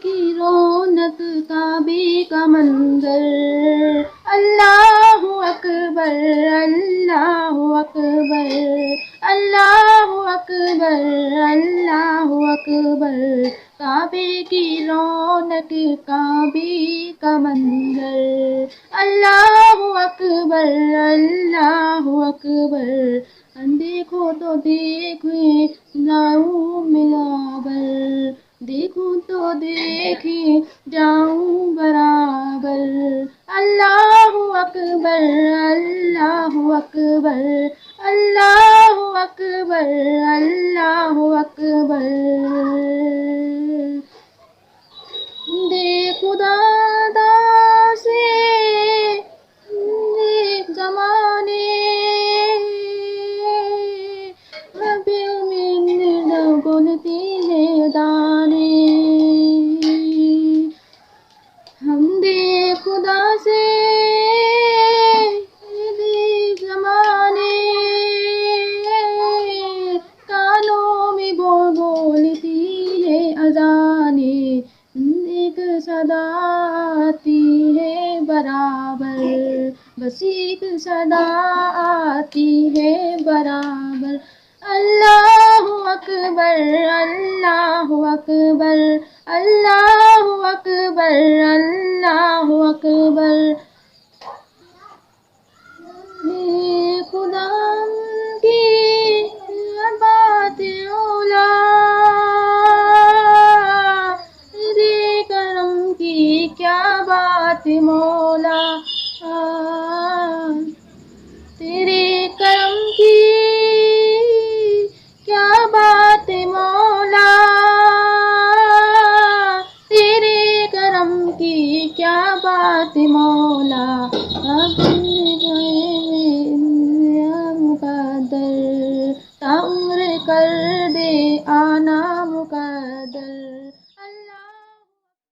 کی رونق کعبے کا منظر اللہ اکبر اللہ اکبر اللہ اکبر اللہ اکبر کعبے کی رونق کعبے کا منظر اللہ اکبر اللہ اکبر دیکھو تو دیکھے جاؤں برابر دیکھو تو دیکھے جاؤں برابر اللہ اکبر اللہ اکبر اللہ اکبر اللہ اکبر دیکھو دادا سے دیکھ زمانے بولتی ہے دانے ہم دے خدا سے دیکھ زمانے کانوں میں بولتی ہے اذانے ایک صدا آتی ہے برابر بس ایک صدا آتی ہے برابر اللہ اکبر اللہ اکبر اللہ اکبر اللہ اکبر خدا کی بات اولا تیرے کرم کی کیا بات مولا تیرے کرم کی کیا بات مولا تیرے کرم کی کیا بات مولا مقدر تعمر کر دے آنا